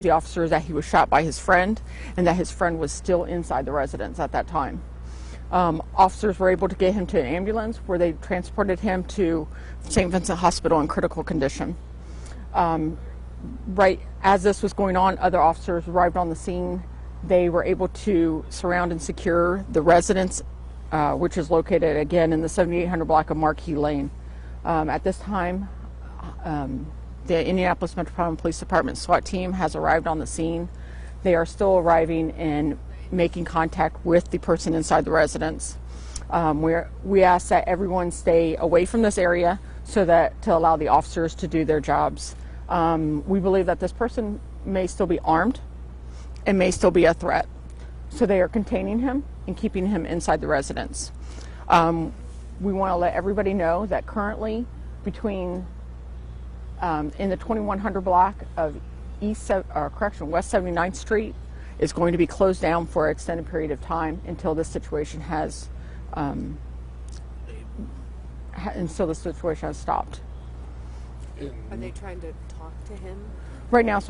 the officer that he was shot by his friend and that his friend was still inside the residence at that time. Officers were able to get him to an ambulance where they transported him to St. Vincent Hospital in critical condition. Right as this was going on, other officers arrived on the scene. They were able to surround and secure the residence, which is located again in the 7800 block of Marquis Lane. At this time, the Indianapolis Metropolitan Police Department SWAT team has arrived on the scene. They are still arriving and making contact with the person inside the residence. We ask that everyone stay away from this area so that to allow the officers to do their jobs. We believe that this person may still be armed and may still be a threat. So they are containing him and keeping him inside the residence. We want to let everybody know that currently between in the 2100 block of West 79th Street is going to be closed down for an extended period of time until this situation has stopped. Are they trying to talk to him? Right now,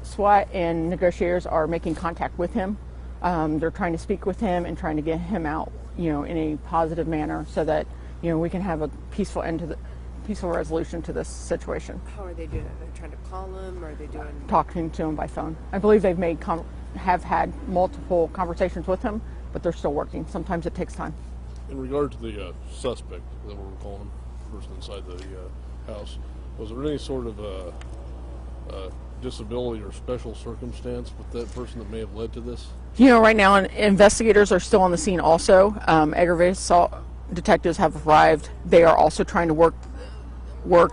SWAT and negotiators are making contact with him. They're trying to speak with him and trying to get him out, in a positive manner so that, we can have a peaceful resolution to this situation. How are they doing it? They're trying to call him, or are they doing talking to him by phone? I believe they've have had multiple conversations with him, but they're still working. Sometimes it takes time. In regard to the suspect that we're calling him, the person inside the house, was there any sort of disability or special circumstance with that person that may have led to this? Right now, investigators are still on the scene also. Aggravated assault detectives have arrived. They are also trying to work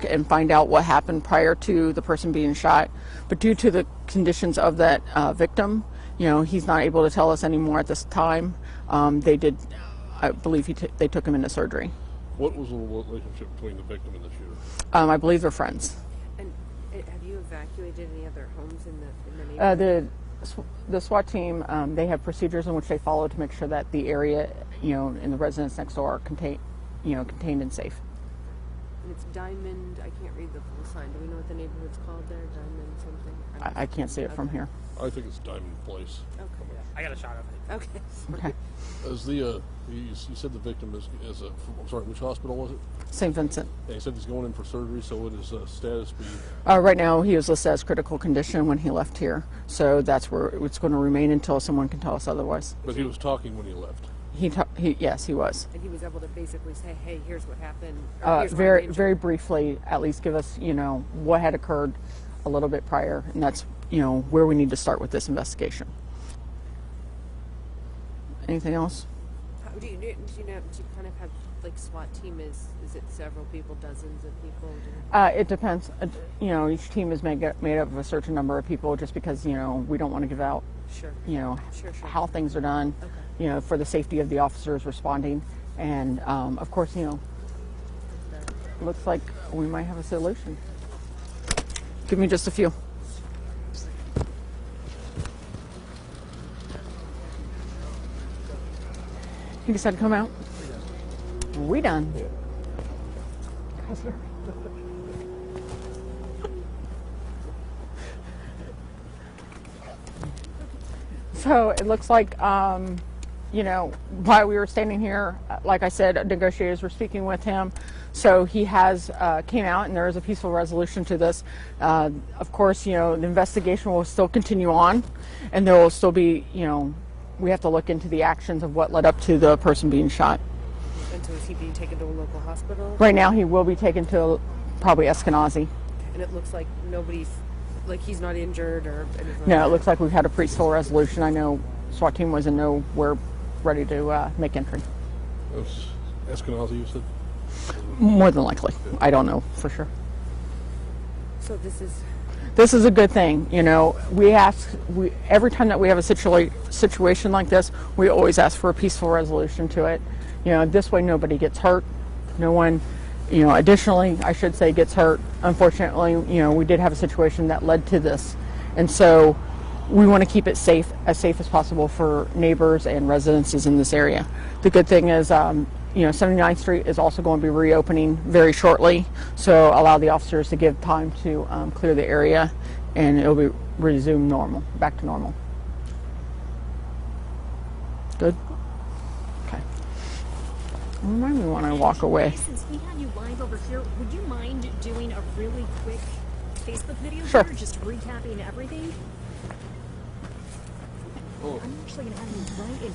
and find out what happened prior to the person being shot. But due to the conditions of that victim, he's not able to tell us anymore at this time. I believe they took him into surgery. What was the relationship between the victim and the shooter? I believe they're friends. And have you evacuated any other homes in the neighborhood? The SWAT team, they have procedures in which they follow to make sure that the area, in the residence next door are contained and safe. And it's Diamond, I can't read the full sign. Do we know what the neighborhood's called there? Diamond something? I can't see it from here. I think it's Diamond Place. Okay. I got a shot of it. Okay. Okay. As you said the victim is I'm sorry, which hospital was it? St. Vincent. Yeah, he said he's going in for surgery, so what is status be? Right now, he was listed as critical condition when he left here, so that's where it's going to remain until someone can tell us otherwise. But he was talking when he left. Yes, he was. And he was able to basically say, "Hey, here's what happened." Very briefly, at least give us, what had occurred a little bit prior, and that's, where we need to start with this investigation. Anything else? Do you kind of have like SWAT team? Is it several people, dozens of people? It depends. Each team is made up of a certain number of people, just because we don't want to give out Sure. how things are done. Okay. For the safety of the officers responding, and of course, looks like we might have a solution. Give me just a few. You decided to come out? We done. Yeah. Guys, here. So it looks like, while we were standing here, like I said, negotiators were speaking with him. So he has came out, and there is a peaceful resolution to this. Of course, the investigation will still continue on, and there will still be, we have to look into the actions of what led up to the person being shot. And so is he being taken to a local hospital? Right now, he will be taken to probably Eskenazi. And it looks like he's not injured or anything. No, it looks like we've had a peaceful resolution. I know SWAT team was in we're ready to make entry. That was Eskenazi, you said? More than likely. I don't know for sure. So This is a good thing. Every time that we have a situation like this, we always ask for a peaceful resolution to it. This way nobody gets hurt. No one, additionally, I should say, gets hurt. Unfortunately, we did have a situation that led to this. And so we want to keep it safe as possible for neighbors and residences in this area. The good thing is, 79th Street is also going to be reopening very shortly, so allow the officers to give time to clear the area and it'll be resumed normal, back to normal. Good? Okay. Remind me when I walk away. Since we had you live over here, would you mind doing a really quick Facebook video Sure. here, just recapping everything? I'm actually going to have you right in